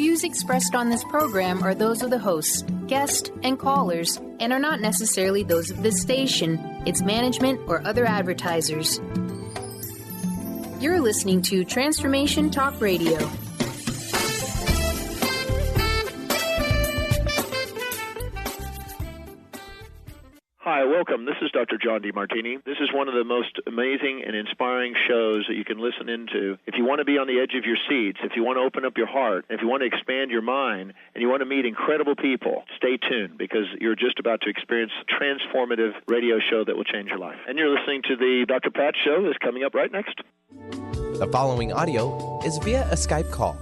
views expressed on this program are those of the hosts, guests, and callers, and are not necessarily those of this station, its management, or other advertisers. You're listening to Transformation Talk Radio. Hi, welcome. This is Dr. John DeMartini. This is one of the most amazing and inspiring shows that you can listen into. If you want to be on the edge of your seats, if you want to open up your heart, if you want to expand your mind, and you want to meet incredible people, stay tuned because you're just about to experience a transformative radio show that will change your life. And you're listening to the Dr. Pat Show that's coming up right next. The following audio is via a Skype call.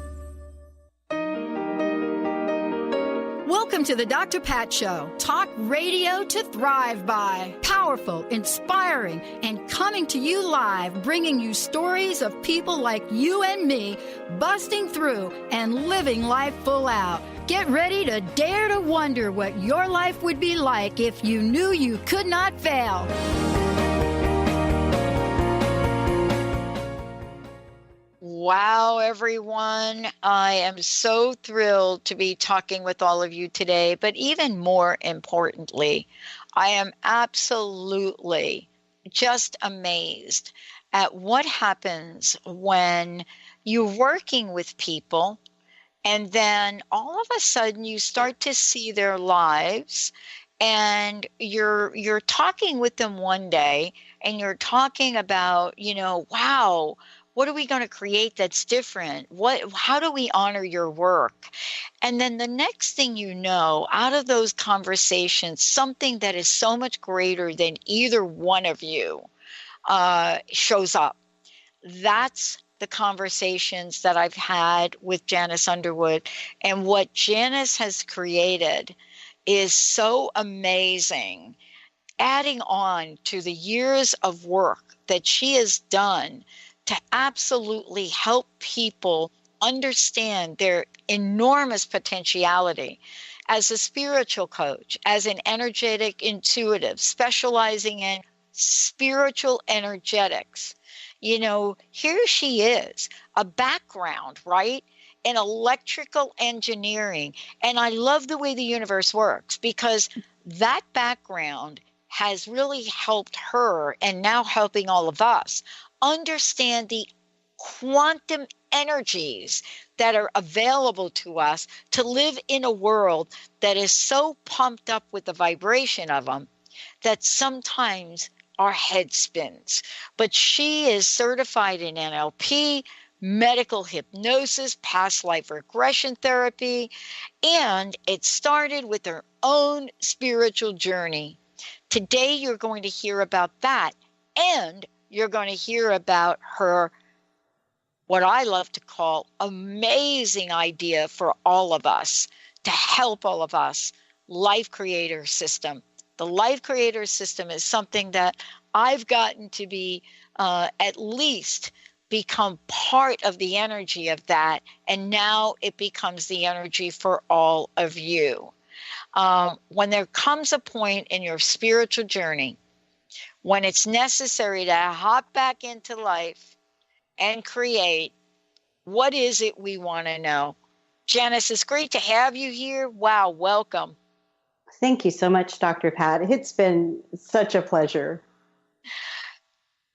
Welcome to the Dr. Pat Show. Talk radio to thrive by. Powerful, inspiring, and coming to you live, bringing you stories of people like you and me busting through and living life full out. Get ready to dare to wonder what your life would be like if you knew you could not fail. Wow, everyone. I am so thrilled to be talking with all of you today. But even more importantly, I am absolutely just amazed at what happens when you're working with people and then all of a sudden you start to see their lives and you're talking with them one day and you're talking about, wow, what are we going to create that's different? How do we honor your work? And then the next thing you know, out of those conversations, something that is so much greater than either one of you shows up. That's the conversations that I've had with Janice Underwood. And what Janice has created is so amazing, adding on to the years of work that she has done to absolutely help people understand their enormous potentiality as a spiritual coach, as an energetic intuitive, specializing in spiritual energetics. Here she is, a background, right, in electrical engineering. And I love the way the universe works because that background has really helped her and now helping all of us understand the quantum energies that are available to us to live in a world that is so pumped up with the vibration of them that sometimes our head spins. But she is certified in NLP, medical hypnosis, past life regression therapy, and it started with her own spiritual journey. Today, you're going to hear about that, and you're going to hear about her, what I love to call, amazing idea for all of us, to help all of us, Life Creator System. The Life Creator System is something that I've gotten to be at least become part of the energy of that, and now it becomes the energy for all of you. When there comes a point in your spiritual journey when it's necessary to hop back into life and create, what is it we want to know? Janice, it's great to have you here. Wow, welcome. Thank you so much, Dr. Pat. It's been such a pleasure.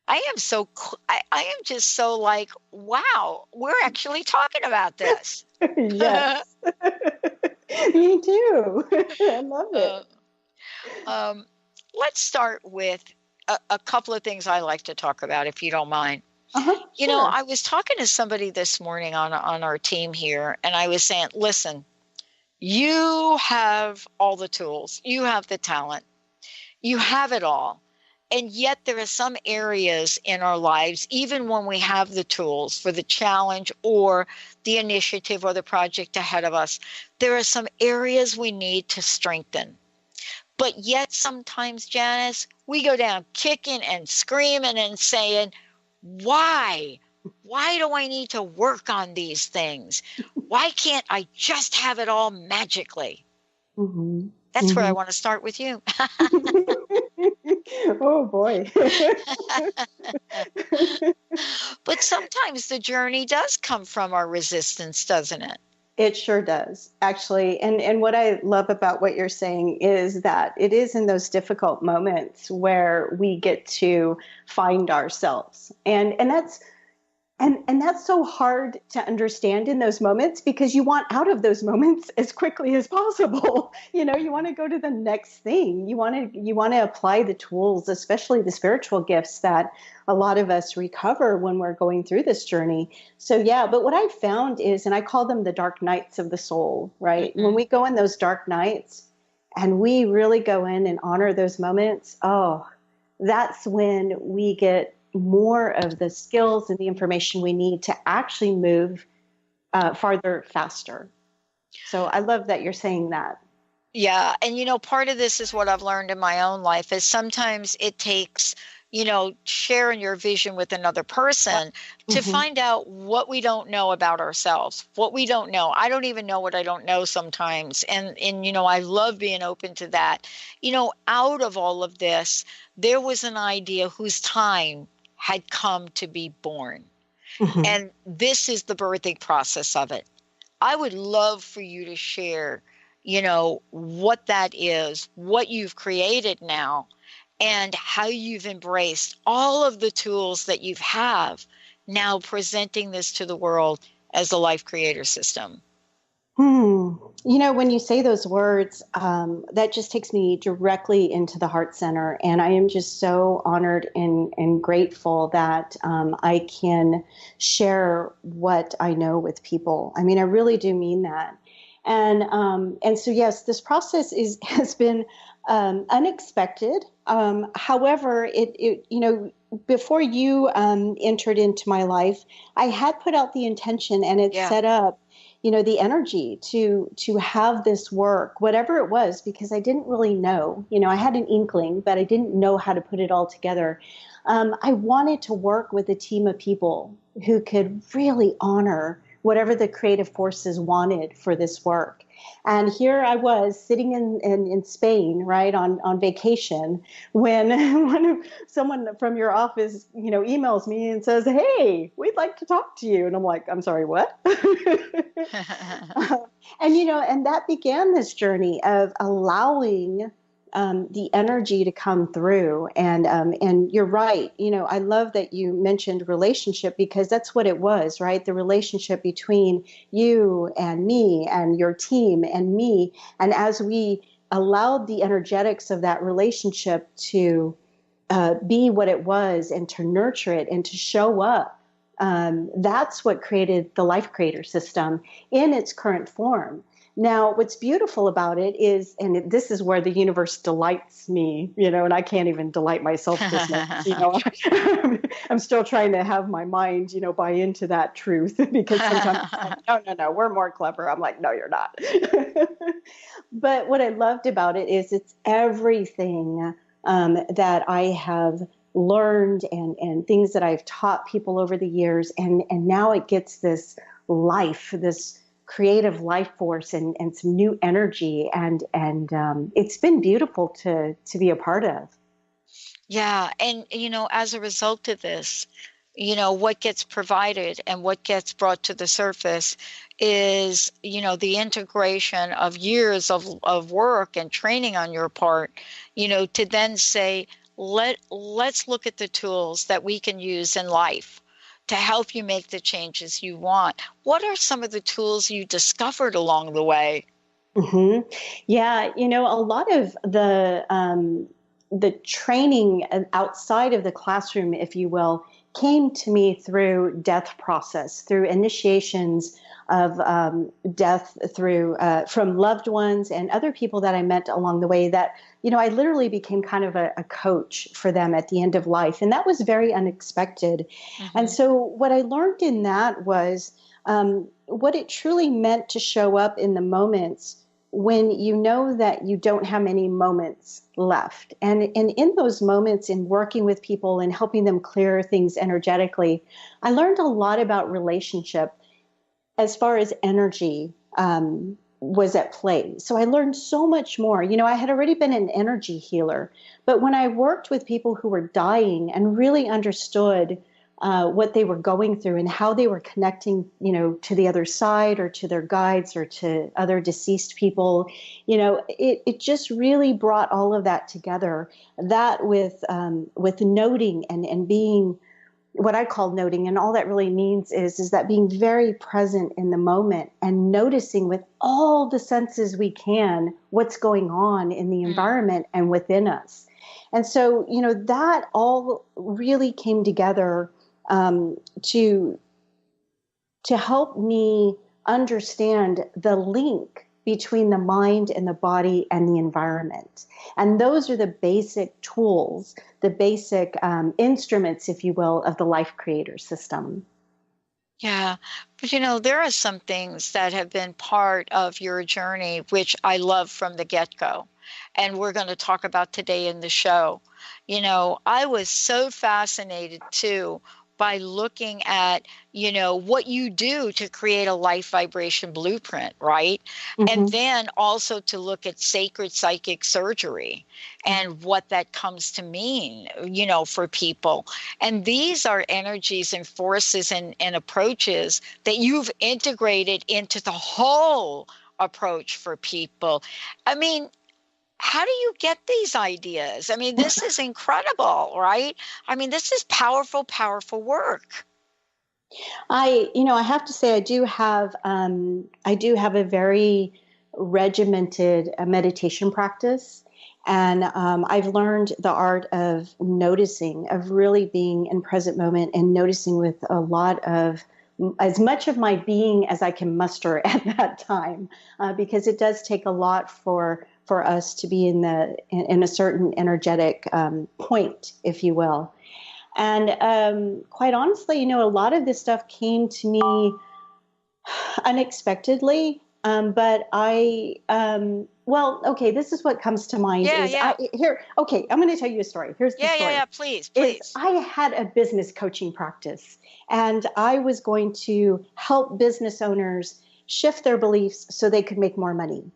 I am just so like, wow, we're actually talking about this. Yes. Me too. I love it. Let's start with a couple of things I like to talk about, if you don't mind. Sure. I was talking to somebody this morning on our team here, and I was saying, listen, you have all the tools, you have the talent, you have it all. And yet there are some areas in our lives, even when we have the tools for the challenge or the initiative or the project ahead of us, there are some areas we need to strengthen. But yet sometimes, Janice, we go down kicking and screaming and saying, why? Why do I need to work on these things? Why can't I just have it all magically? Mm-hmm. That's where I want to start with you. Oh, boy. But sometimes the journey does come from our resistance, doesn't it? It sure does, actually. And what I love about what you're saying is that it is in those difficult moments where we get to find ourselves. And that's so hard to understand in those moments because you want out of those moments as quickly as possible. You want to go to the next thing. You want to apply the tools, especially the spiritual gifts that a lot of us recover when we're going through this journey. So yeah, but what I found is, and I call them the dark nights of the soul, right? Mm-hmm. When we go in those dark nights and we really go in and honor those moments, that's when we get more of the skills and the information we need to actually move farther, faster. So I love that you're saying that. Yeah. And, part of this is what I've learned in my own life is sometimes it takes, sharing your vision with another person to find out what we don't know about ourselves, what we don't know. I don't even know what I don't know sometimes. And I love being open to that. Out of all of this, there was an idea whose time had come to be born. And this is the birthing process of it. I would love for you to share, what that is, what you've created now, and how you've embraced all of the tools that you have now presenting this to the world as a life creator system. When you say those words, that just takes me directly into the heart center. And I am just so honored and grateful that I can share what I know with people. I mean, I really do mean that. And so, yes, this process has been unexpected. However, it before you entered into my life, I had put out the intention and it set up the energy to have this work, whatever it was, because I didn't really know. I had an inkling, but I didn't know how to put it all together. I wanted to work with a team of people who could really honor whatever the creative forces wanted for this work. And here I was sitting in Spain, right, on vacation, when someone from your office, emails me and says, "Hey, we'd like to talk to you." And I'm like, "I'm sorry, what?" And that began this journey of allowing the energy to come through. And you're right. I love that you mentioned relationship because that's what it was, right? The relationship between you and me and your team and me. And as we allowed the energetics of that relationship to be what it was and to nurture it and to show up, that's what created the Life Creator System in its current form. Now, what's beautiful about it is, and this is where the universe delights me, and I can't even delight myself this much, I'm still trying to have my mind, buy into that truth because sometimes I'm like, no, we're more clever. I'm like, no, you're not. But what I loved about it is it's everything that I have learned and things that I've taught people over the years. And now it gets this life, this creative life force and some new energy. And it's been beautiful to be a part of. Yeah. And, as a result of this, what gets provided and what gets brought to the surface is, the integration of years of work and training on your part, to then say, let's look at the tools that we can use in life to help you make the changes you want. What are some of the tools you discovered along the way? Mm-hmm. Yeah, a lot of the training outside of the classroom, if you will, came to me through death process, through initiations of death through from loved ones and other people that I met along the way that, I literally became kind of a coach for them at the end of life. And that was very unexpected. Mm-hmm. And so what I learned in that was what it truly meant to show up in the moments when you know that you don't have many moments left. And in those moments, in working with people and helping them clear things energetically, I learned a lot about relationship as far as energy was at play. So I learned so much more. I had already been an energy healer, but when I worked with people who were dying and really understood what they were going through and how they were connecting, to the other side or to their guides or to other deceased people. It just really brought all of that together. That with noting and being what I call noting, and all that really means is that being very present in the moment and noticing with all the senses we can what's going on in the environment and within us. And so, that all really came together to help me understand the link between the mind and the body and the environment. And those are the basic tools, the basic instruments, if you will, of the Life Creator System. Yeah. But, there are some things that have been part of your journey, which I love from the get-go. And we're going to talk about today in the show. I was so fascinated, too, by looking at, what you do to create a life vibration blueprint, right? Mm-hmm. And then also to look at sacred psychic surgery and what that comes to mean, for people. And these are energies and forces and approaches that you've integrated into the whole approach for people. I mean, how do you get these ideas? I mean, this is incredible, right? I mean, this is powerful, powerful work. I have to say, I do have a very regimented meditation practice, and I've learned the art of noticing, of really being in present moment and noticing with a lot of as much of my being as I can muster at that time, because it does take a lot for us to be in a certain energetic point, if you will. And quite honestly, a lot of this stuff came to me unexpectedly. But I, okay, this is what comes to mind. I'm going to tell you a story. Here's the story. Yeah, please. I had a business coaching practice, and I was going to help business owners shift their beliefs so they could make more money.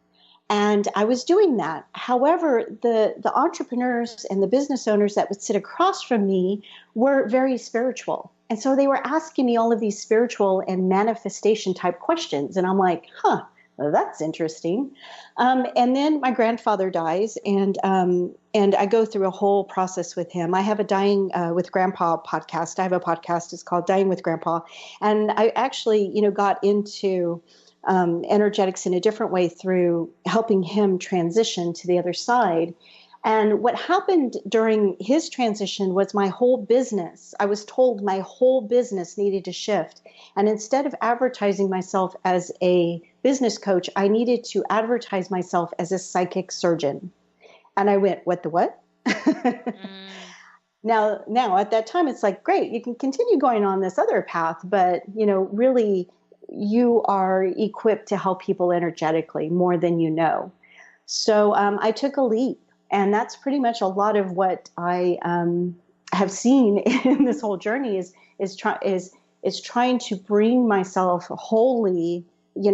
And I was doing that. However, the entrepreneurs and the business owners that would sit across from me were very spiritual. And so they were asking me all of these spiritual and manifestation type questions. And I'm like, well, that's interesting. And then my grandfather dies, and I go through a whole process with him. I have a Dying with Grandpa podcast. I have a podcast. It's called Dying with Grandpa. And I actually, got into energetics in a different way through helping him transition to the other side. And what happened during his transition was my whole business, I was told my whole business needed to shift. And instead of advertising myself as a business coach, I needed to advertise myself as a psychic surgeon. And I went, what the what? Now at that time, it's like, great, you can continue going on this other path, but, really you are equipped to help people energetically more than you know. So I took a leap. And that's pretty much a lot of what I have seen in this whole journey is trying to bring myself wholly,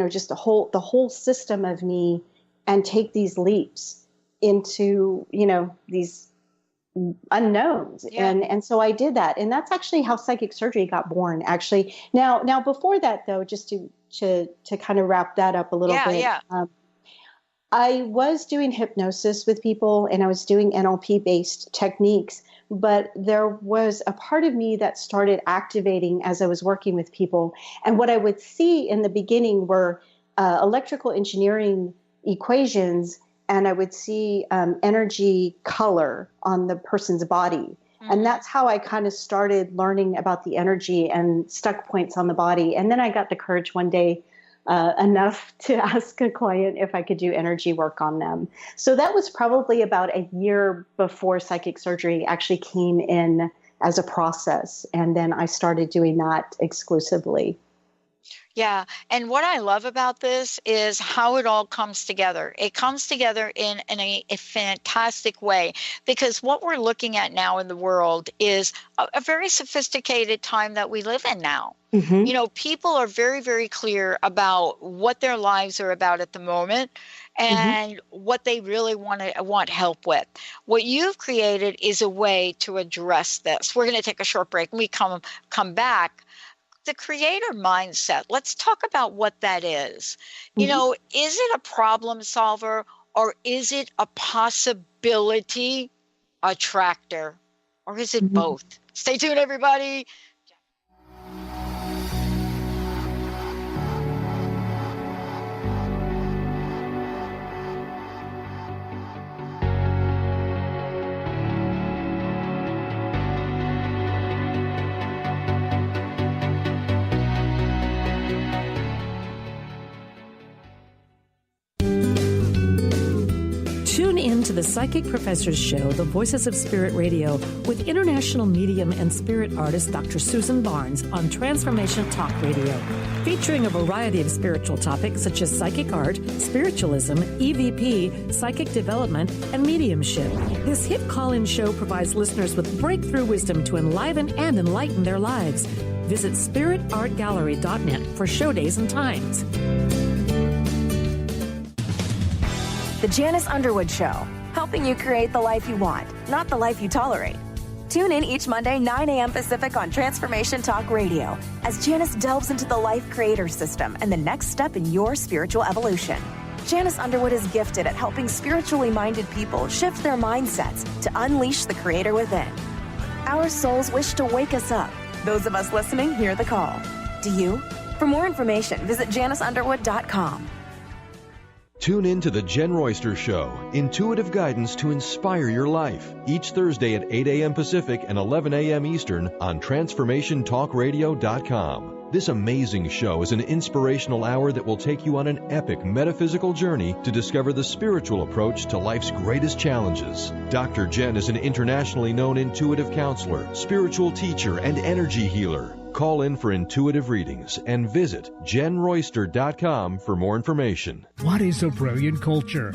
just the whole system of me, and take these leaps into, these unknowns. Yeah. And so I did that. And that's actually how psychic surgery got born, actually. Now before that, though, just to kind of wrap that up a little bit. Yeah. I was doing hypnosis with people, and I was doing NLP-based techniques, but there was a part of me that started activating as I was working with people. And what I would see in the beginning were electrical engineering equations, and I would see energy color on the person's body. Mm-hmm. And that's how I kind of started learning about the energy and stuck points on the body. And then I got the courage one day enough to ask a client if I could do energy work on them. So that was probably about a year before psychic surgery actually came in as a process. And then I started doing that exclusively. Yeah. And what I love about this is how it all comes together. It comes together in a fantastic way, because what we're looking at now in the world is a very sophisticated time that we live in now. Mm-hmm. You know, people are very, very clear about what their lives are about at the moment and what they really want help with. What you've created is a way to address this. We're going to take a short break. When we come back, the creator mindset. Let's talk about what that is. You know, is it a problem solver, or is it a possibility attractor, or is it both? Stay tuned, everybody. Tune in to the Psychic Professors Show, The Voices of Spirit Radio, with international medium and spirit artist Dr. Susan Barnes on Transformation Talk Radio, featuring a variety of spiritual topics such as psychic art, spiritualism, EVP, psychic development, and mediumship. This hit call-in show provides listeners with breakthrough wisdom to enliven and enlighten their lives. Visit spiritartgallery.net for show days and times. The Janice Underwood Show, helping you create the life you want, not the life you tolerate. Tune in each Monday, 9 a.m. Pacific on Transformation Talk Radio as Janice delves into the life creator system and the next step in your spiritual evolution. Janice Underwood is gifted at helping spiritually minded people shift their mindsets to unleash the creator within. Our souls wish to wake us up. Those of us listening hear the call. Do you? For more information, visit janiceunderwood.com. Tune in to The Jen Royster Show, intuitive guidance to inspire your life, each Thursday at 8 a.m. Pacific and 11 a.m. Eastern on TransformationTalkRadio.com. This amazing show is an inspirational hour that will take you on an epic metaphysical journey to discover the spiritual approach to life's greatest challenges. Dr. Jen is an internationally known intuitive counselor, spiritual teacher, and energy healer. Call in for intuitive readings and visit jenroyster.com for more information. What is a brilliant culture?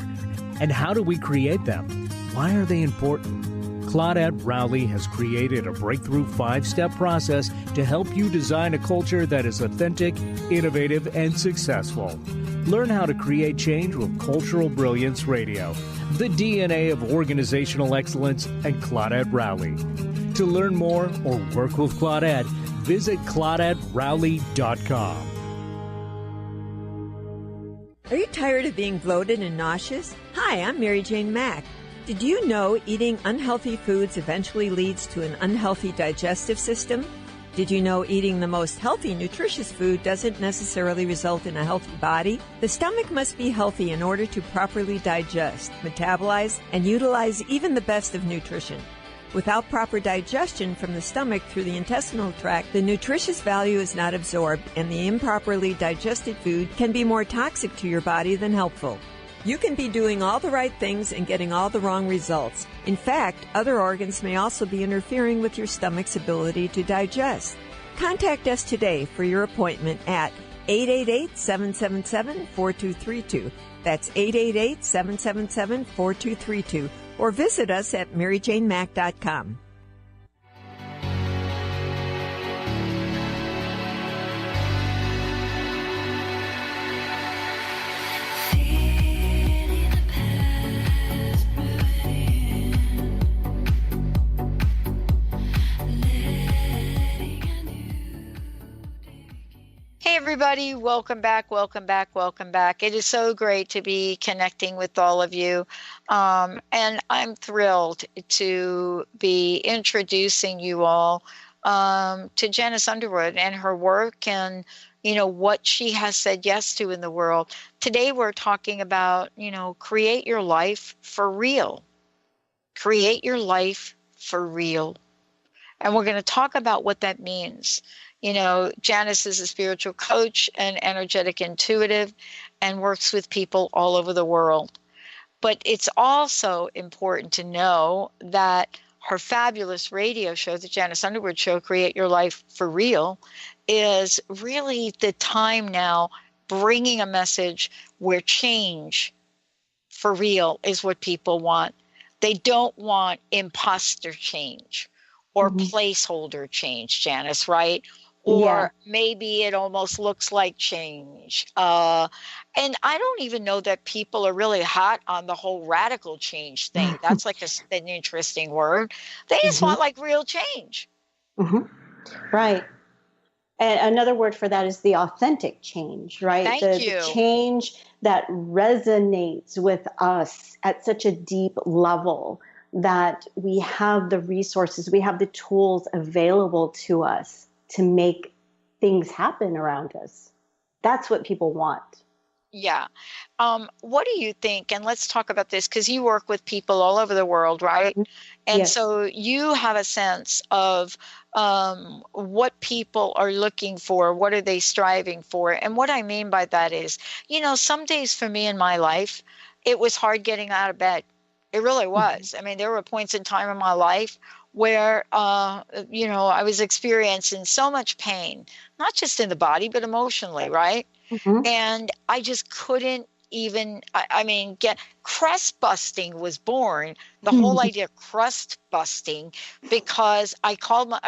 And how do we create them? Why are they important? Claudette Rowley has created a breakthrough 5-step process to help you design a culture that is authentic, innovative, and successful. Learn how to create change with Cultural Brilliance Radio, the DNA of organizational excellence, and Claudette Rowley. To learn more or work with Claudette, visit ClaudetteRowley.com. Are you tired of being bloated and nauseous? Hi, I'm Mary Jane Mack. Did you know eating unhealthy foods eventually leads to an unhealthy digestive system? Did you know eating the most healthy, nutritious food doesn't necessarily result in a healthy body? The stomach must be healthy in order to properly digest, metabolize, and utilize even the best of nutrition. Without proper digestion from the stomach through the intestinal tract, the nutritious value is not absorbed, and the improperly digested food can be more toxic to your body than helpful. You can be doing all the right things and getting all the wrong results. In fact, other organs may also be interfering with your stomach's ability to digest. Contact us today for your appointment at 888-777-4232. That's 888-777-4232. Or visit us at maryjanemack.com. Hey, everybody. Welcome back. Welcome back. Welcome back. It is so great to be connecting with all of you. And I'm thrilled to be introducing you all to Janice Underwood and her work and, you know, what she has said yes to in the world. Today, we're talking about, you know, create your life for real. Create your life for real. And we're going to talk about what that means. You know, Janice is a spiritual coach and energetic intuitive and works with people all over the world. But it's also important to know that her fabulous radio show, the Janice Underwood Show, Create Your Life for Real, is really the time now bringing a message where change for real is what people want. They don't want imposter change or placeholder change, Janice, right? Or maybe it almost looks like change. And I don't even know that people are really hot on the whole radical change thing. That's like an interesting word. They just want like real change. Right. And another word for that is the authentic change, right? Thank you. The change that resonates with us at such a deep level that we have the resources, we have the tools available to us to make things happen around us. That's what people want. Yeah. What do you think? And let's talk about this because you work with people all over the world, right? And so you have a sense of what people are looking for. What are they striving for? And what I mean by that is, some days for me in my life, it was hard getting out of bed. It really was. I mean, there were points in time in my life where, I was experiencing so much pain, not just in the body, but emotionally, right? And I just couldn't even, get crust busting was born, the whole idea of crust busting, because I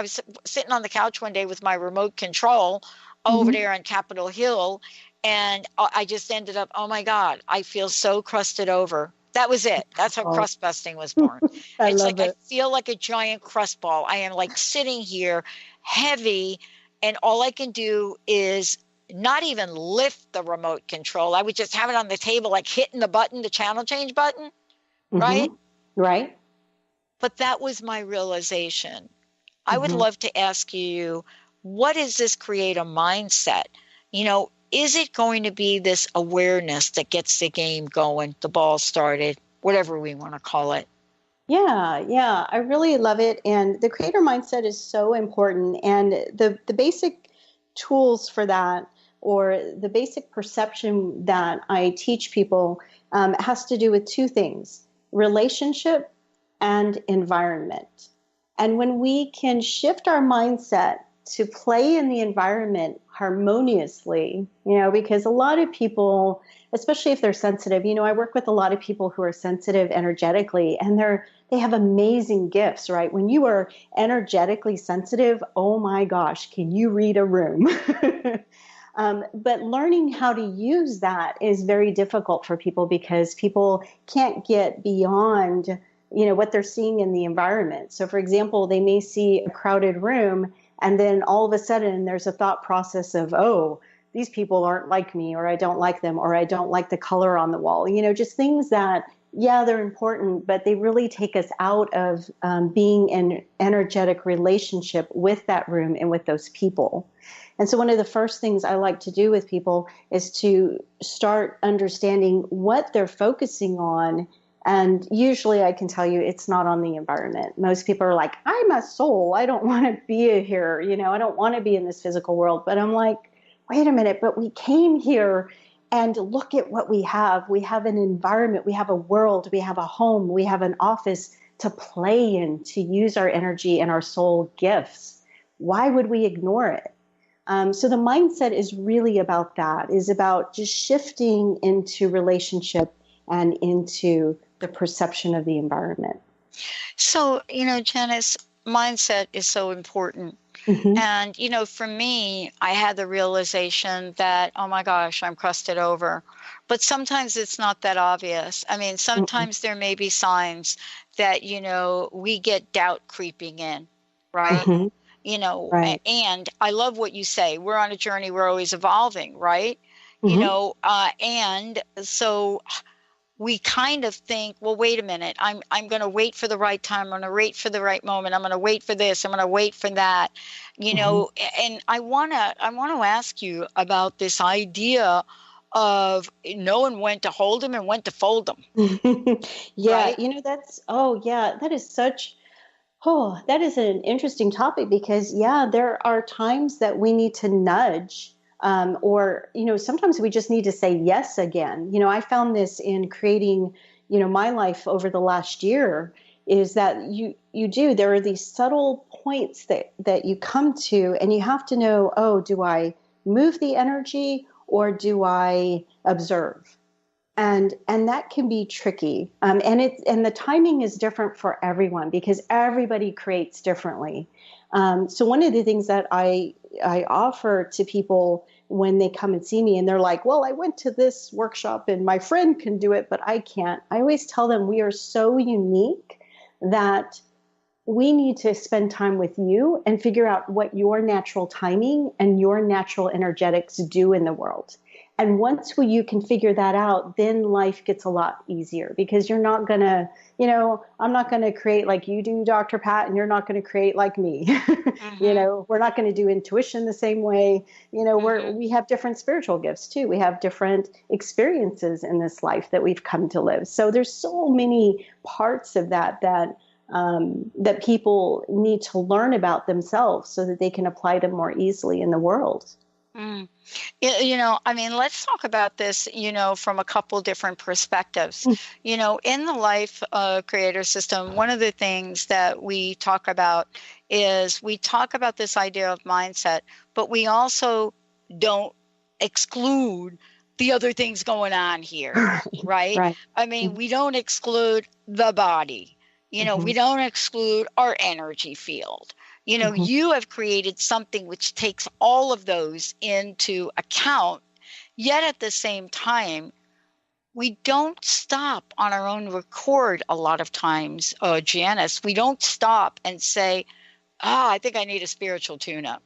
was sitting on the couch one day with my remote control over there on Capitol Hill, and I just ended up, oh my God, I feel so crusted over. That was it. That's how crust busting was born. I feel like a giant crust ball. I am like sitting here heavy, and all I can do is not even lift the remote control. I would just have it on the table, like hitting the button, the channel change button, right? Right. But that was my realization. I would love to ask you, what does this create a mindset? Is it going to be this awareness that gets the game going, the ball started, whatever we want to call it? Yeah. I really love it. And the creator mindset is so important. And the basic tools for that, or the basic perception that I teach people, has to do with two things: relationship and environment. And when we can shift our mindset to play in the environment harmoniously, because a lot of people, especially if they're sensitive, I work with a lot of people who are sensitive energetically, and they have amazing gifts, right? When you are energetically sensitive, oh my gosh, can you read a room? But learning how to use that is very difficult for people because people can't get beyond, what they're seeing in the environment. So for example, they may see a crowded room, and then all of a sudden there's a thought process of, oh, these people aren't like me, or I don't like them, or I don't like the color on the wall. Just things that, they're important, but they really take us out of being in energetic relationship with that room and with those people. And so one of the first things I like to do with people is to start understanding what they're focusing on. And usually I can tell you it's not on the environment. Most people are like, I'm a soul. I don't want to be here. I don't want to be in this physical world. But I'm like, wait a minute, but we came here and look at what we have. We have an environment. We have a world. We have a home. We have an office to play in, to use our energy and our soul gifts. Why would we ignore it? So the mindset is really about that, is about just shifting into relationship and into the perception of the environment. So, Janice, mindset is so important. And, for me, I had the realization that, oh my gosh, I'm crusted over. But sometimes it's not that obvious. I mean, sometimes there may be signs that, we get doubt creeping in, right? Right. And I love what you say. We're on a journey. We're always evolving, right? And so we kind of think, well, wait a minute, I'm going to wait for the right time. I'm going to wait for the right moment. I'm going to wait for this. I'm going to wait for that, and I want to ask you about this idea of knowing when to hold them and when to fold them. Right? That is an interesting topic because, there are times that we need to nudge. Or sometimes we just need to say yes again. I found this in creating, my life over the last year is that there are these subtle points that you come to, and you have to know, oh, do I move the energy or do I observe? And that can be tricky. And the timing is different for everyone because everybody creates differently. So one of the things that I offer to people when they come and see me and they're like, well, I went to this workshop and my friend can do it, but I can't. I always tell them we are so unique that we need to spend time with you and figure out what your natural timing and your natural energetics do in the world. And once you can figure that out, then life gets a lot easier because you're not going to, I'm not going to create like you do, Dr. Pat, and you're not going to create like me. Mm-hmm. We're not going to do intuition the same way. We have different spiritual gifts too. We have different experiences in this life that we've come to live. So there's so many parts of that people need to learn about themselves so that they can apply them more easily in the world. Mm. Let's talk about this, from a couple different perspectives. In the life creator system, one of the things that we talk about is we talk about this idea of mindset, but we also don't exclude the other things going on here, right? Right. We don't exclude the body. We don't exclude our energy field. You have created something which takes all of those into account, yet at the same time, we don't stop on our own record a lot of times, Janice. We don't stop and say, I think I need a spiritual tune-up.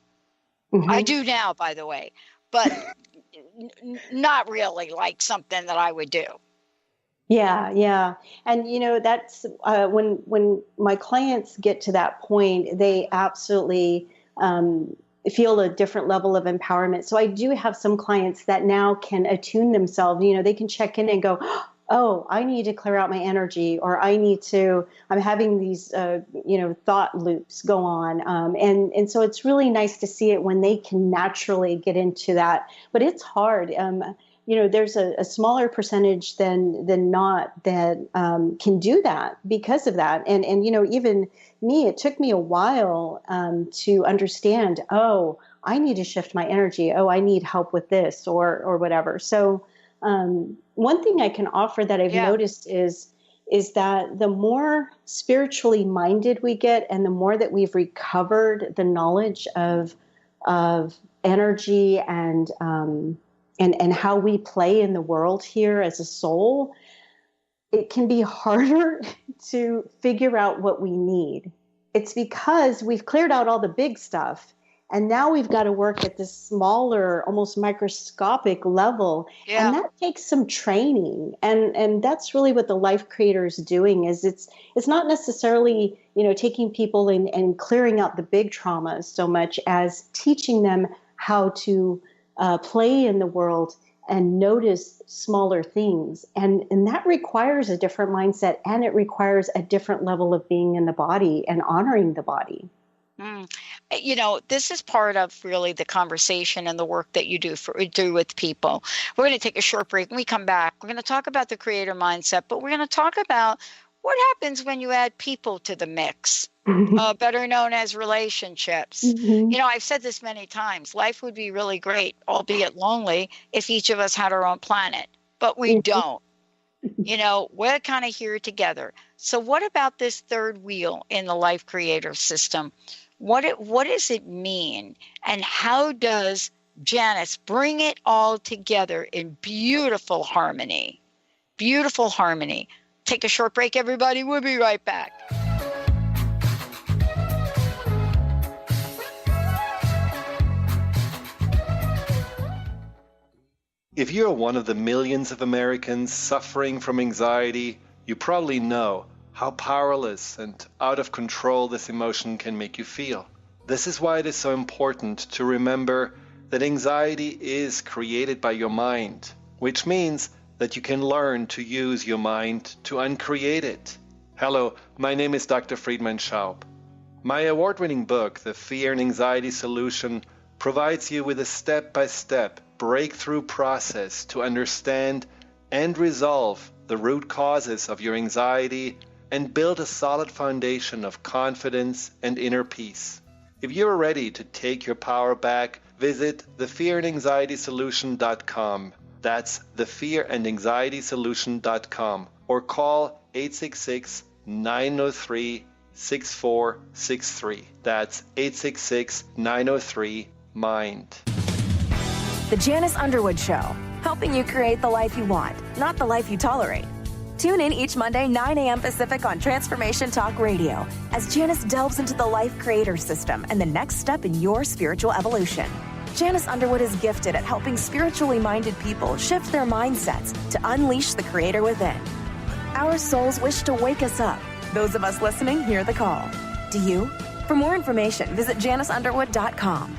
Mm-hmm. I do now, by the way, but not really like something that I would do. Yeah. And, that's when my clients get to that point, they absolutely feel a different level of empowerment. So I do have some clients that now can attune themselves. They can check in and go, oh, I need to clear out my energy, or I'm having these, thought loops go on. And so it's really nice to see it when they can naturally get into that. But it's hard. There's a smaller percentage than not that can do that because of that. And even me, it took me a while to understand, oh, I need to shift my energy. Oh, I need help with this or whatever. So one thing I can offer that I've noticed is that the more spiritually minded we get and the more that we've recovered the knowledge of energy and how we play in the world here as a soul, it can be harder to figure out what we need. It's because we've cleared out all the big stuff, and now we've got to work at this smaller, almost microscopic level. Yeah. And that takes some training. And that's really what the Life Creator is doing, is it's not necessarily, taking people and clearing out the big traumas so much as teaching them how to play in the world and notice smaller things. And that requires a different mindset, and it requires a different level of being in the body and honoring the body. This is part of really the conversation and the work that you do with people. We're going to take a short break. When we come back, we're going to talk about the creator mindset, but we're going to talk about what happens when you add people to the mix, better known as relationships. Mm-hmm. I've said this many times. Life would be really great, albeit lonely, if each of us had our own planet, but we don't. We're kind of here together. So what about this third wheel in the Life Creator system? What does it mean? And how does Janice bring it all together in beautiful harmony? Beautiful harmony. Take a short break, everybody. We'll be right back. If you're one of the millions of Americans suffering from anxiety, you probably know how powerless and out of control this emotion can make you feel. This is why it is so important to remember that anxiety is created by your mind, which means that you can learn to use your mind to uncreate it. Hello, my name is Dr. Friedemann Schaub. My award-winning book, The Fear and Anxiety Solution, provides you with a step-by-step breakthrough process to understand and resolve the root causes of your anxiety, and build a solid foundation of confidence and inner peace. If you are ready to take your power back, visit thefearandanxietysolution.com. That's thefearandanxietysolution.com, or call 866-903-6463. That's 866-903-MIND. The Janice Underwood Show, helping you create the life you want, not the life you tolerate. Tune in each Monday, 9 a.m. Pacific on Transformation Talk Radio as Janice delves into the Life Creator System and the next step in your spiritual evolution. Janice Underwood is gifted at helping spiritually minded people shift their mindsets to unleash the creator within. Our souls wish to wake us up. Those of us listening hear the call. Do you? For more information, visit JaniceUnderwood.com.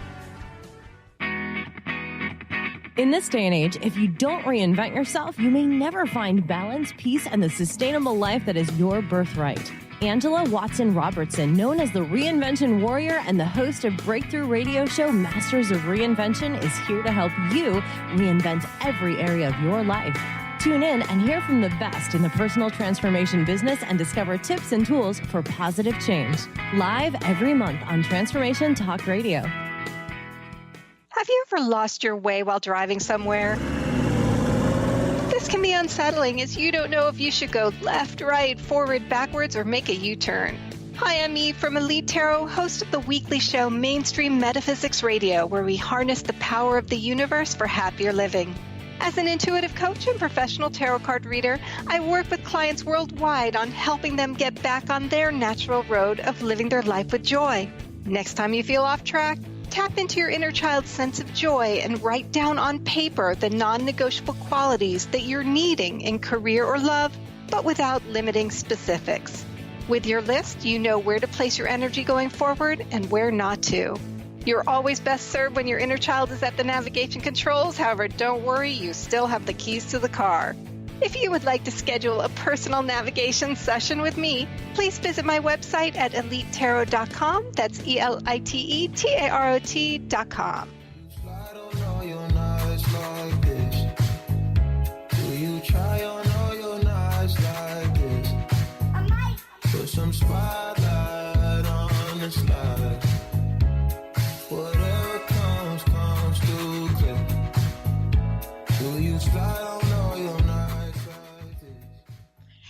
In this day and age, if you don't reinvent yourself, you may never find balance, peace, and the sustainable life that is your birthright. Angela Watson Robertson, known as the Reinvention Warrior and the host of breakthrough radio show Masters of Reinvention, is here to help you reinvent every area of your life. Tune in and hear from the best in the personal transformation business and discover tips and tools for positive change. Live every month on Transformation Talk Radio. Have you ever lost your way while driving somewhere? This can be unsettling as you don't know if you should go left, right, forward, backwards, or make a U-turn. Hi, I'm Eve from Elite Tarot, host of the weekly show Mainstream Metaphysics Radio, where we harness the power of the universe for happier living. As an intuitive coach and professional tarot card reader, I work with clients worldwide on helping them get back on their natural road of living their life with joy. Next time you feel off track, tap into your inner child's sense of joy and write down on paper the non-negotiable qualities that you're needing in career or love, but without limiting specifics. With your list, you know where to place your energy going forward and where not to. You're always best served when your inner child is at the navigation controls. However, don't worry, you still have the keys to the car. If you would like to schedule a personal navigation session with me, please visit my website at elitetarot.com. That's ELITETAROT.com. Put some spotlight on the slide. Whatever comes too quick. Do you slide on all your nights like this?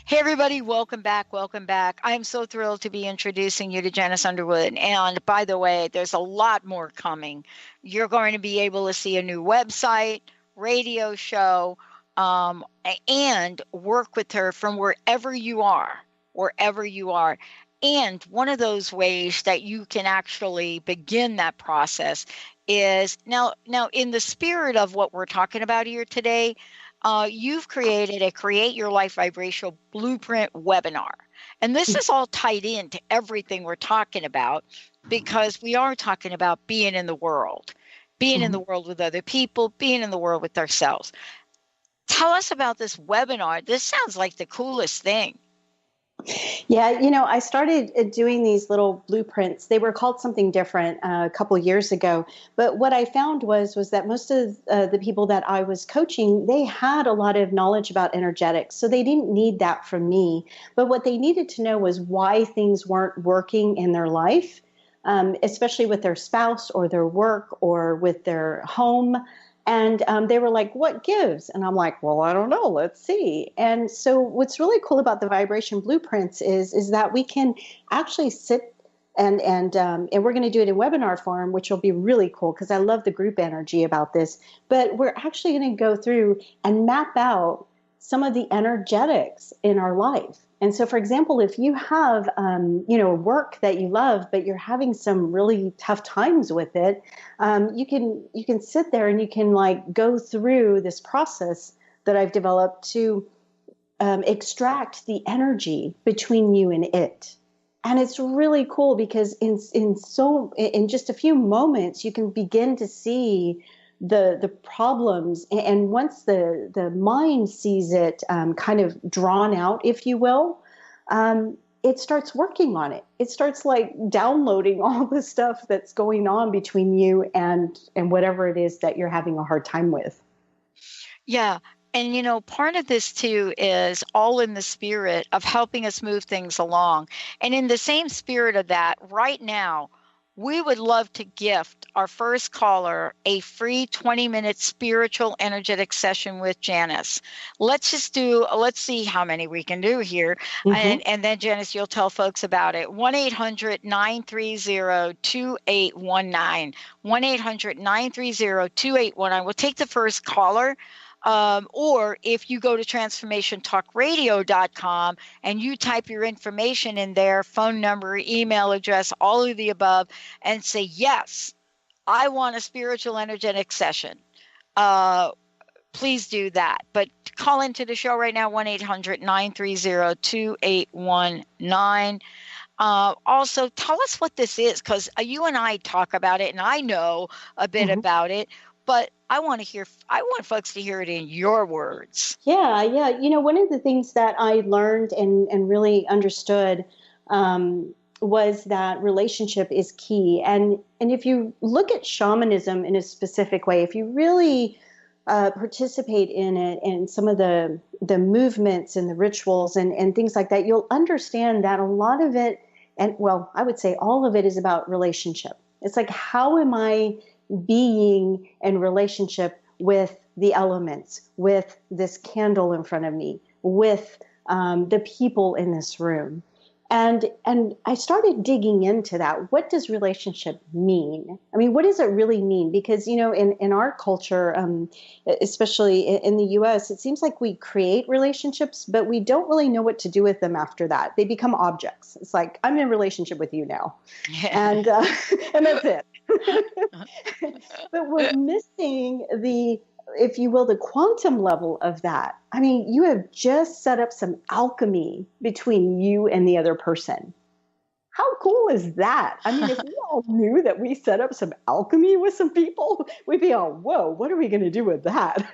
Hey everybody, welcome back. I'm so thrilled to be introducing you to Janice Underwood. And by the way, there's a lot more coming. You're going to be able to see a new website, radio show, and work with her from wherever you are. And one of those ways that you can actually begin that process is now in the spirit of what we're talking about here today, you've created a Create Your Life Vibrational Blueprint webinar. And this is all tied into everything we're talking about because we are talking about being in the world, in the world with other people, being in the world with ourselves. Tell us about this webinar. This sounds like the coolest thing. Yeah, I started doing these little blueprints. They were called something different a couple years ago. But what I found was that most of the people that I was coaching, they had a lot of knowledge about energetics. So they didn't need that from me. But what they needed to know was why things weren't working in their life, especially with their spouse or their work or with their home. And they were like, what gives? And I'm like, well, I don't know. Let's see. And so what's really cool about the vibration blueprints is that we can actually sit and we're going to do it in webinar form, which will be really cool because I love the group energy about this. But we're actually going to go through and map out some of the energetics in our life. And so, for example, if you have, work that you love, but you're having some really tough times with it, you can sit there and you can go through this process that I've developed to extract the energy between you and it. And it's really cool because in just a few moments, you can begin to see the problems. And once the mind sees it kind of drawn out, if you will, it starts working on it. It starts downloading all the stuff that's going on between you and whatever it is that you're having a hard time with. Yeah. And, you know, part of this too is all in the spirit of helping us move things along. And in the same spirit of that, right now, we would love to gift our first caller a free 20-minute spiritual energetic session with Janice. Let's see how many we can do here. And then, Janice, you'll tell folks about it. 1-800-930-2819. 1-800-930-2819. We'll take the first caller. Or if you go to transformationtalkradio.com and you type your information in there, phone number, email address, all of the above, and say, yes, I want a spiritual energetic session, please do that. But call into the show right now, 1-800-930-2819. Also, tell us what this is, because you and I talk about it, and I know a bit about it. But I want folks to hear it in your words. Yeah. You know, one of the things that I learned and really understood was that relationship is key. And if you look at shamanism in a specific way, if you really participate in it and some of the movements and the rituals and things like that, you'll understand that a lot of it, and well, I would say all of it, is about relationship. It's like, how am I being in relationship with the elements, with this candle in front of me, with the people in this room? And I started digging into that. What does relationship mean? I mean, what does it really mean? Because, you know, in our culture, especially in the U.S., it seems like we create relationships, but we don't really know what to do with them after that. They become objects. It's like, I'm in a relationship with you now. And that's it. But we're missing if you will, the quantum level of that. I mean, you have just set up some alchemy between you and the other person. How cool is that? I mean, if we all knew that we set up some alchemy with some people, we'd be all, whoa, what are we going to do with that?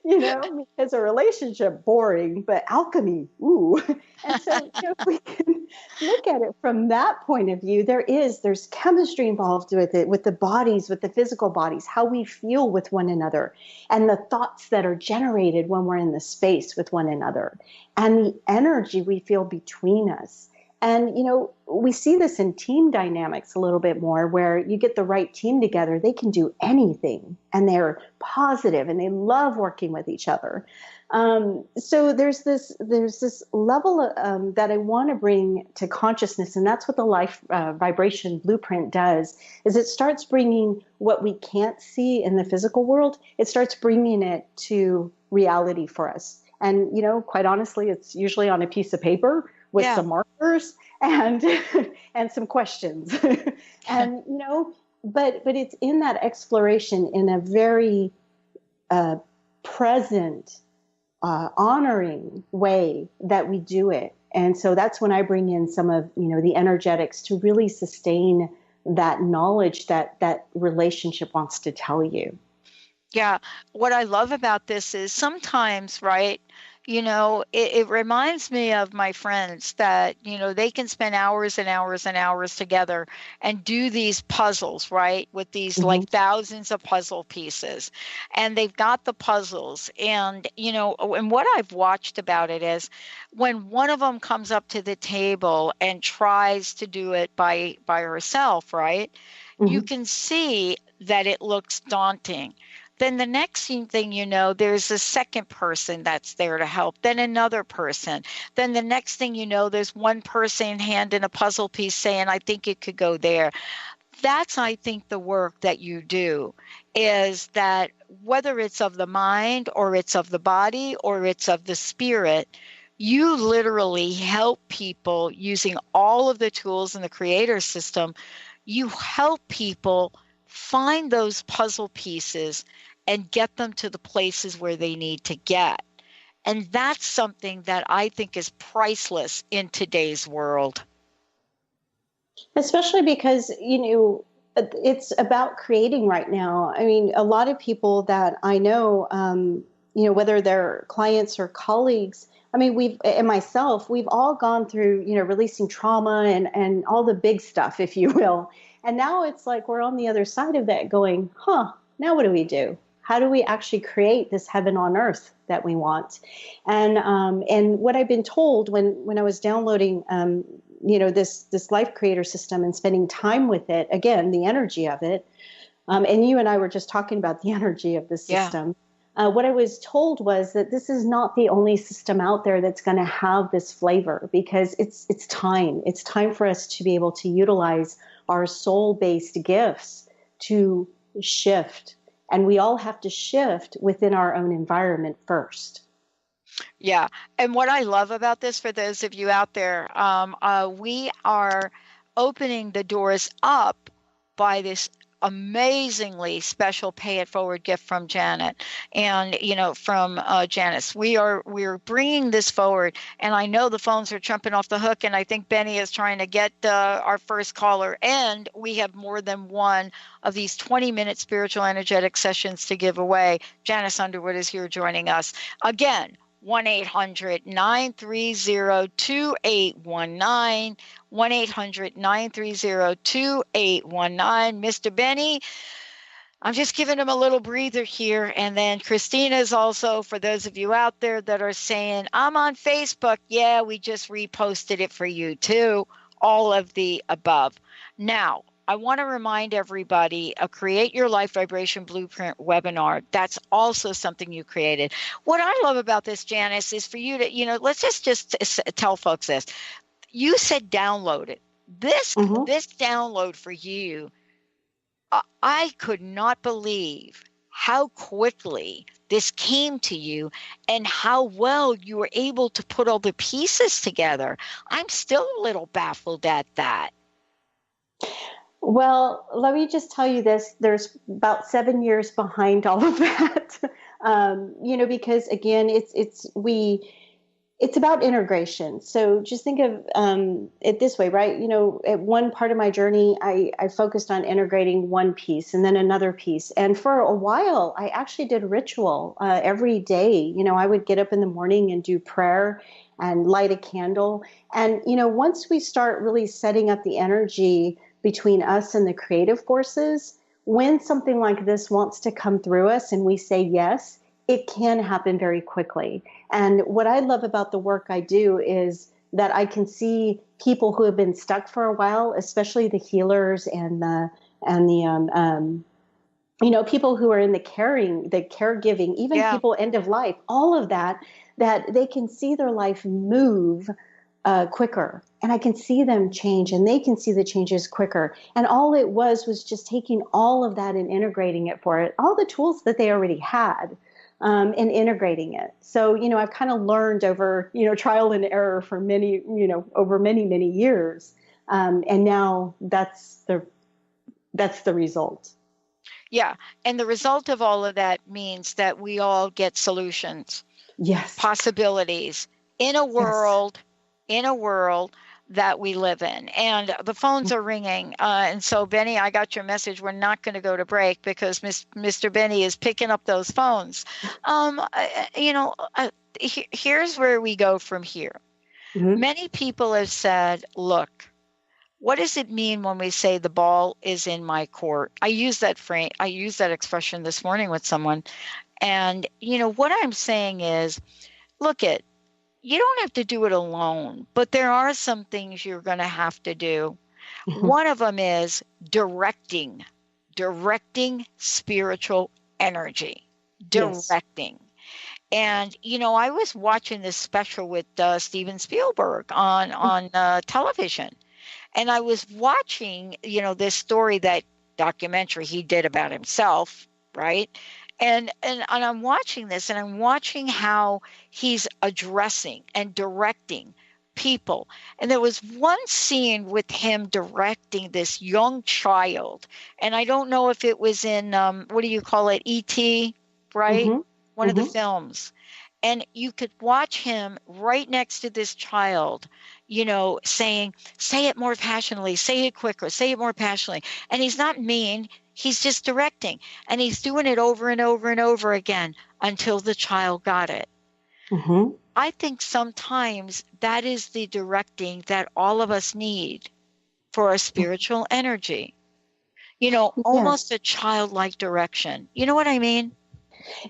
You know, because a relationship, boring, but alchemy, ooh. And so, you know, if we can look at it from that point of view, there's chemistry involved with it, with the bodies, with the physical bodies, how we feel with one another, and the thoughts that are generated when we're in the space with one another, and the energy we feel between us. And, you know, we see this in team dynamics a little bit more, where you get the right team together, they can do anything, and they're positive and they love working with each other. So there's this level that I want to bring to consciousness, and that's what the life vibration blueprint does. Is it starts bringing what we can't see in the physical world, it starts bringing it to reality for us. And, you know, quite honestly, it's usually on a piece of paper with some markers and some questions. And, you know, but it's in that exploration in a very present, honoring way that we do it. And so that's when I bring in some of, you know, the energetics to really sustain that knowledge that relationship wants to tell you. Yeah. What I love about this is sometimes, right, you know, it reminds me of my friends that, you know, they can spend hours and hours and hours together and do these puzzles, right, with these like thousands of puzzle pieces. And they've got the puzzles. And, you know, and what I've watched about it is when one of them comes up to the table and tries to do it by herself, right, you can see that it looks daunting. Then the next thing you know, there's a second person that's there to help, then another person. Then the next thing you know, there's one person handing a puzzle piece saying, I think it could go there. That's, I think, the work that you do, is that whether it's of the mind or it's of the body or it's of the spirit, you literally help people using all of the tools in the creator system. You help people find those puzzle pieces and get them to the places where they need to get. And that's something that I think is priceless in today's world. Especially because, you know, it's about creating right now. I mean, a lot of people that I know, you know, whether they're clients or colleagues, I mean, we've all gone through, you know, releasing trauma and all the big stuff, if you will. And now it's like we're on the other side of that going, now what do we do? How do we actually create this heaven on earth that we want? And what I've been told when I was downloading, this Life Creator system and spending time with it, again, the energy of it, and you and I were just talking about the energy of the system. What I was told was that this is not the only system out there that's going to have this flavor, because it's time. It's time for us to be able to utilize our soul-based gifts to shift. And we all have to shift within our own environment first. Yeah. And what I love about this, for those of you out there, we are opening the doors up by this amazingly special Pay It Forward gift from Janet and, from Janice. We're bringing this forward, and I know the phones are jumping off the hook, and I think Benny is trying to get our first caller, and we have more than one of these 20-minute spiritual energetic sessions to give away. Janice Underwood is here joining us. Again, 1-800-930-2819, 1-800-930-2819. Mr. Benny, I'm just giving him a little breather here. And then Christina is also, for those of you out there that are saying, I'm on Facebook. Yeah, we just reposted it for you too. All of the above. Now, I want to remind everybody, a Create Your Life Vibration Blueprint webinar, that's also something you created. What I love about this, Janice, is for you to, let's just tell folks this. You said download it. This download for you, I could not believe how quickly this came to you and how well you were able to put all the pieces together. I'm still a little baffled at that. Well, let me just tell you this. There's about 7 years behind all of that, because again, it's about integration. So just think of it this way, right? At one part of my journey, I focused on integrating one piece and then another piece. And for a while, I actually did ritual every day. I would get up in the morning and do prayer and light a candle. And, once we start really setting up the energy between us and the creative forces, when something like this wants to come through us and we say yes, it can happen very quickly. And what I love about the work I do is that I can see people who have been stuck for a while, especially the healers and the people who are in the caregiving, even people end of life, all of that they can see their life move quicker. And I can see them change, and they can see the changes quicker. And all it was just taking all of that and integrating it for it, all the tools that they already had, and integrating it. So, I've kind of learned over, trial and error for over many, many years. And now that's the result. Yeah. And the result of all of that means that we all get solutions. Yes. Possibilities in a world, that we live in. And the phones are ringing. And so, Benny, I got your message. We're not going to go to break because Mr. Benny is picking up those phones. Here's where we go from here. Mm-hmm. Many people have said, look, what does it mean when we say the ball is in my court? I used that expression this morning with someone. And, what I'm saying is, look it. You don't have to do it alone, but there are some things you're going to have to do. Mm-hmm. One of them is directing spiritual energy, directing. Yes. And, I was watching this special with Steven Spielberg on television, and I was watching, this story, that documentary he did about himself, right? And I'm watching this, and I'm watching how he's addressing and directing people. And there was one scene with him directing this young child. And I don't know if it was in, what do you call it, E.T., right? Mm-hmm. One of the films. And you could watch him right next to this child, saying, say it more passionately, say it quicker, say it more passionately. And he's not mean. He's just directing, and he's doing it over and over and over again until the child got it. Mm-hmm. I think sometimes that is the directing that all of us need for our spiritual energy. Almost a childlike direction. You know what I mean?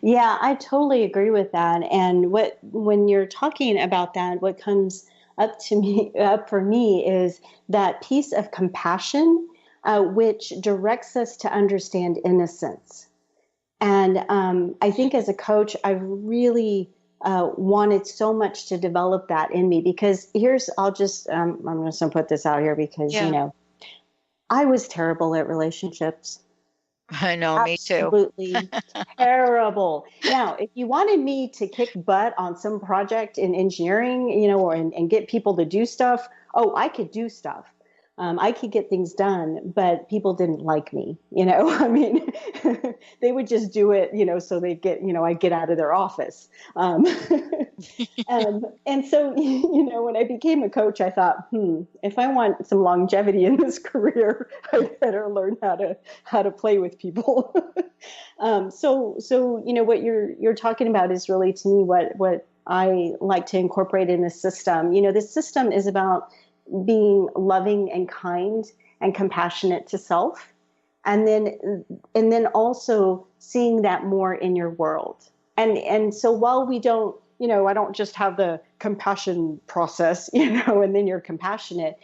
Yeah, I totally agree with that. And when you're talking about that, what comes up for me is that piece of compassion, which directs us to understand innocence. And I think as a coach, I've really wanted so much to develop that in me because I'm just going to put this out here because, I was terrible at relationships. I know, me too. Absolutely terrible. Now, if you wanted me to kick butt on some project in engineering, and get people to do stuff, I could do stuff. I could get things done, but people didn't like me, I mean, they would just do it, so they get, I get out of their office. And so, when I became a coach, I thought, if I want some longevity in this career, I better learn how to play with people. So, what you're talking about is really to me, what I like to incorporate in the system. This system is about being loving and kind and compassionate to self, and then also seeing that more in your world. And so while we don't, I don't just have the compassion process, and then you're compassionate,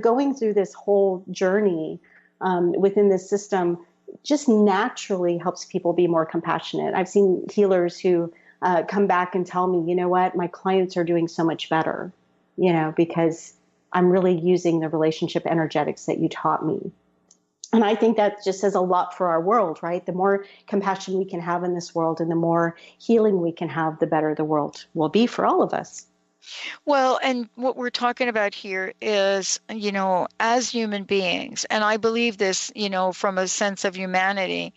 going through this whole journey within this system just naturally helps people be more compassionate. I've seen healers who come back and tell me, my clients are doing so much better, because I'm really using the relationship energetics that you taught me. And I think that just says a lot for our world, right? The more compassion we can have in this world and the more healing we can have, the better the world will be for all of us. Well, and what we're talking about here is, as human beings, and I believe this, from a sense of humanity,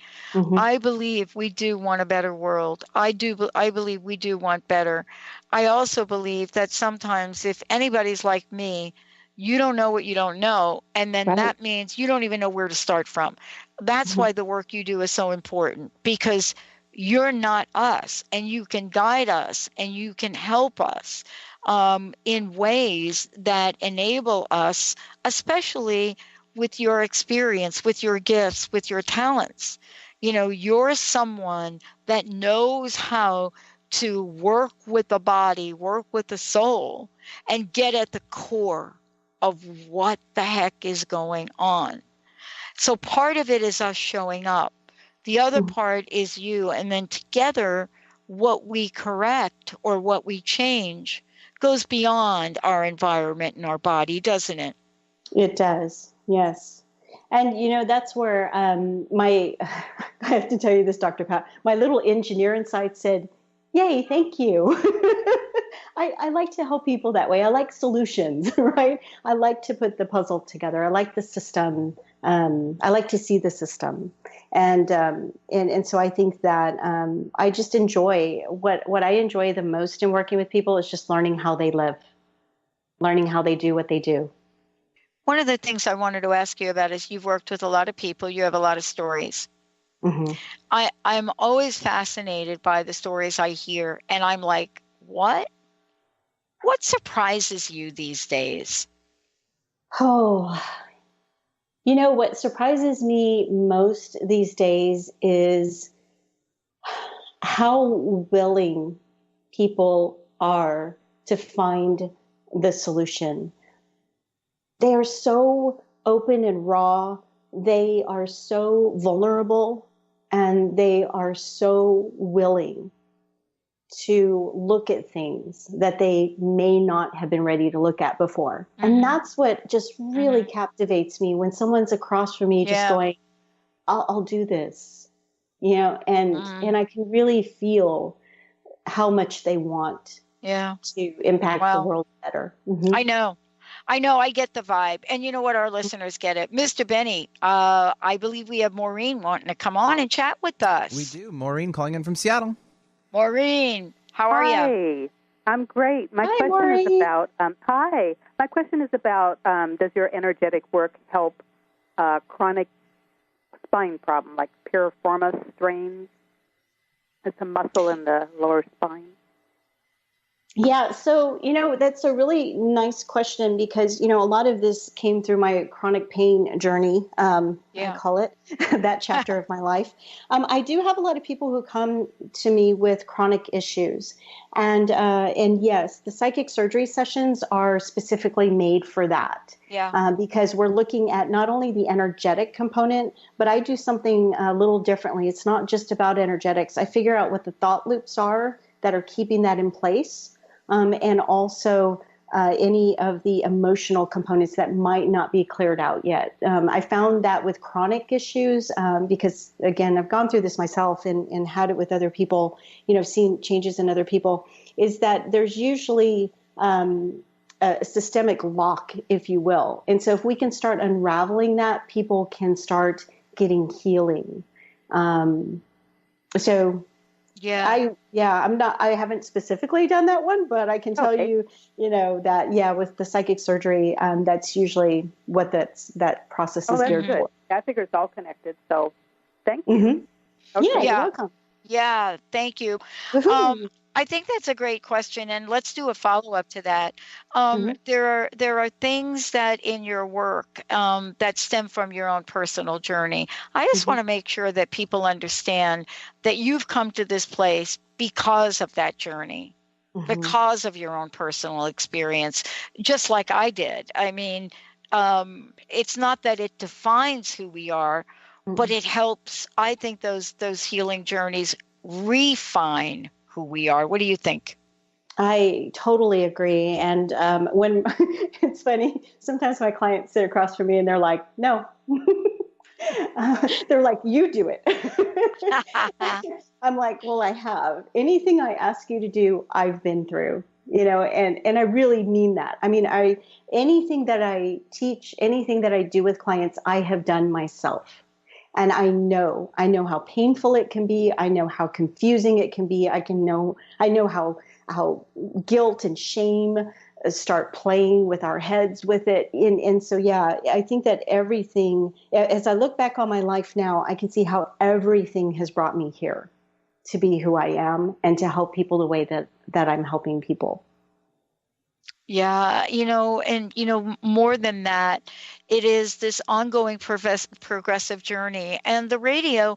I believe we do want a better world. I believe we do want better. I also believe that sometimes if anybody's like me, you don't know what you don't know. And then that means you don't even know where to start from. That's why the work you do is so important, because you're not us, and you can guide us and you can help us in ways that enable us, especially with your experience, with your gifts, with your talents. You're someone that knows how to work with the body, work with the soul, and get at the core of what the heck is going on. So part of it is us showing up. The other part is you. And then together, what we correct or what we change goes beyond our environment and our body, doesn't it? It does, yes. And, that's where I have to tell you this, Dr. Pat, my little engineer inside said, yay, thank you. I like to help people that way. I like solutions, right? I like to put the puzzle together. I like the system. I like to see the system. And so I think that I just enjoy what I enjoy the most in working with people is just learning how they live, learning how they do what they do. One of the things I wanted to ask you about is you've worked with a lot of people. You have a lot of stories. I'm always fascinated by the stories I hear, and I'm like, what? What surprises you these days? Oh, what surprises me most these days is how willing people are to find the solution. They are so open and raw. They are so vulnerable, and they are so willing to look at things that they may not have been ready to look at before. And that's what just really captivates me when someone's across from me just going, I'll do this, and I can really feel how much they want to impact the world better. I know. I get the vibe. And you know what? Our listeners get it. Mr. Benny, I believe we have Maureen wanting to come on and chat with us. We do. Maureen calling in from Seattle. Maureen, how are you? Hi, I'm great. My question Maureen. is about, my question is about, does your energetic work help chronic spine problem like piriformis strains? It's a muscle in the lower spine. Yeah, so, that's a really nice question because, a lot of this came through my chronic pain journey, I call it, that chapter of my life. I do have a lot of people who come to me with chronic issues. And yes, the psychic surgery sessions are specifically made for that. Yeah. Because we're looking at not only the energetic component, but I do something a little differently. It's not just about energetics. I figure out what the thought loops are that are keeping that in place. And also any of the emotional components that might not be cleared out yet. I found that with chronic issues, because, again, I've gone through this myself and had it with other people, seen changes in other people, is that there's usually a systemic lock, if you will. And so if we can start unraveling that, people can start getting healing. I haven't specifically done that one, but I can tell you, that, with the psychic surgery, that's usually what that process is geared for. I figure it's all connected. So thank you. Mm-hmm. Okay. Yeah, you're welcome. Yeah, thank you. I think that's a great question, and let's do a follow-up to that. There are things that in your work that stem from your own personal journey. I just want to make sure that people understand that you've come to this place because of that journey, because of your own personal experience, just like I did. I mean, it's not that it defines who we are, but it helps. I think those healing journeys refine who we are. What do you think? I totally agree. And when it's funny, sometimes my clients sit across from me and they're like, no, they're like, you do it. I'm like, well, I have. Anything I ask you to do, I've been through, and I really mean that. I mean, anything that I teach, anything that I do with clients, I have done myself. And I know how painful it can be. I know how confusing it can be. I know how guilt and shame start playing with our heads with it. And so, yeah, I think that everything, as I look back on my life now, I can see how everything has brought me here to be who I am and to help people the way that I'm helping people. Yeah, more than that, it is this ongoing progressive journey. And the radio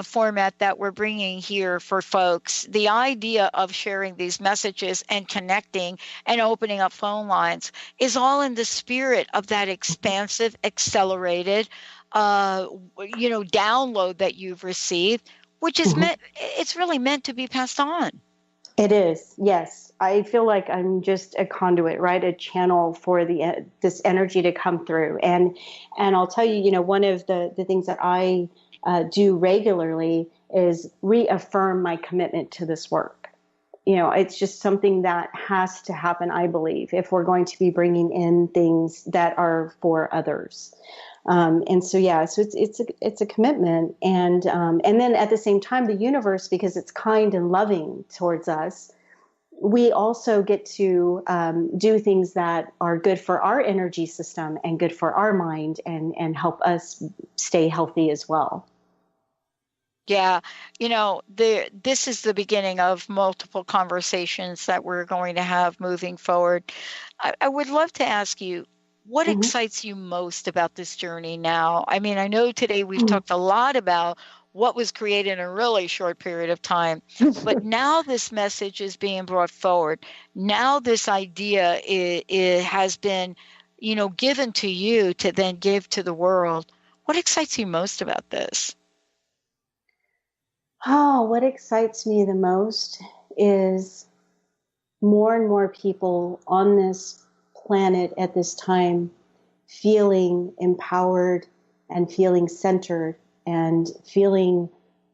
format that we're bringing here for folks, the idea of sharing these messages and connecting and opening up phone lines is all in the spirit of that expansive, accelerated, download that you've received, which is it's really meant to be passed on. It is, yes. I feel like I'm just a conduit, right? A channel for this energy to come through. And I'll tell you, one of the things that I do regularly is reaffirm my commitment to this work. It's just something that has to happen, I believe, if we're going to be bringing in things that are for others. And so, yeah, so it's a commitment. And then at the same time, the universe, because it's kind and loving towards us, we also get to do things that are good for our energy system and good for our mind and help us stay healthy as well. Yeah, this is the beginning of multiple conversations that we're going to have moving forward. I would love to ask you, what excites you most about this journey now? I mean, I know today we've talked a lot about what was created in a really short period of time, but now this message is being brought forward. Now this idea it has been, given to you to then give to the world. What excites you most about this? Oh, what excites me the most is more and more people on this planet at this time feeling empowered and feeling centered and feeling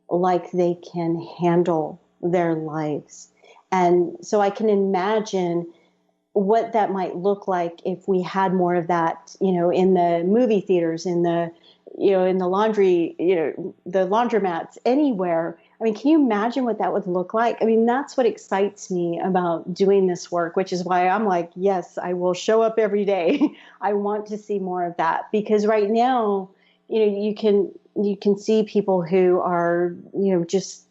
like they can handle their lives. And so I can imagine what that might look like if we had more of that, in the movie theaters, in the laundry, the laundromats, anywhere. I mean, can you imagine what that would look like? I mean, that's what excites me about doing this work, which is why I'm like, yes, I will show up every day. I want to see more of that because right now, you can see people who are, just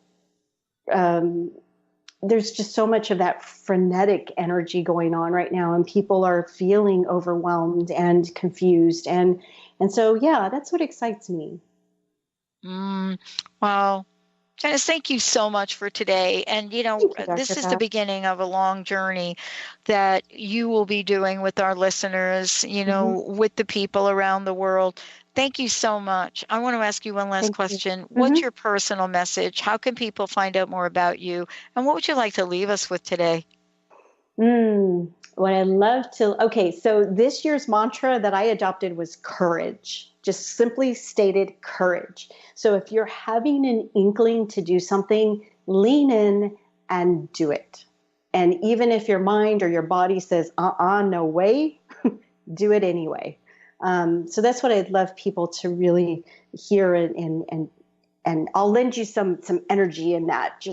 there's just so much of that frenetic energy going on right now, and people are feeling overwhelmed and confused. And so, yeah, that's what excites me. Wow. Janice, thank you so much for today. And, this is the beginning of a long journey that you will be doing with our listeners, with the people around the world. Thank you so much. I want to ask you one last question. What's your personal message? How can people find out more about you? And what would you like to leave us with today? What I'd love to, so this year's mantra that I adopted was courage. Just simply stated, courage. So if you're having an inkling to do something, lean in and do it. And even if your mind or your body says, no way, do it anyway. So that's what I'd love people to really hear, and I'll lend you some energy in that.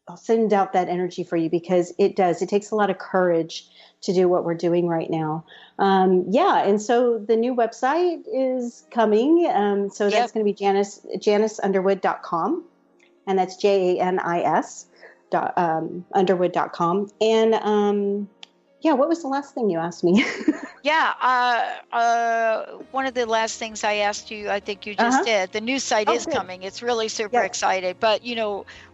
I'll send out that energy for you, because it takes a lot of courage to do what we're doing right now. And so the new website is coming. So that's going to be JaniceUnderwood.com, and that's JANIS Underwood.com. And what was the last thing you asked me? One of the last things I asked you, I think you just did. The new site is coming. It's really super excited. But,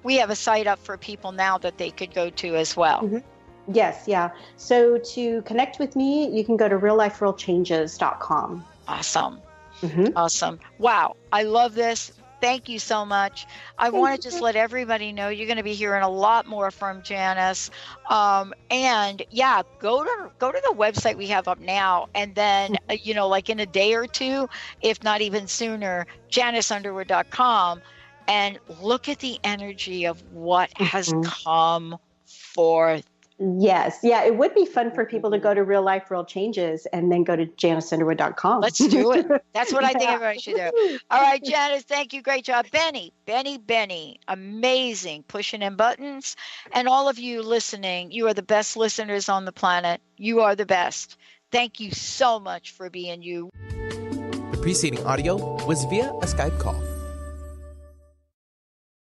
we have a site up for people now that they could go to as well. Yes, yeah. So to connect with me, you can go to realliferealchanges.com. Awesome. Awesome. Wow. I love this. Thank you so much. I want to just let everybody know you're going to be hearing a lot more from Janice. And go to the website we have up now. And then, like in a day or two, if not even sooner, JaniceUnderwood.com, and look at the energy of what has come forth. Yes. Yeah. It would be fun for people to go to Real Life, Real Changes and then go to JaniceUnderwood.com. Let's do it. That's what I think everybody should do. All right, Janice, thank you. Great job. Benny, amazing, pushing in buttons. And all of you listening, you are the best listeners on the planet. You are the best. Thank you so much for being you. The preceding audio was via a Skype call.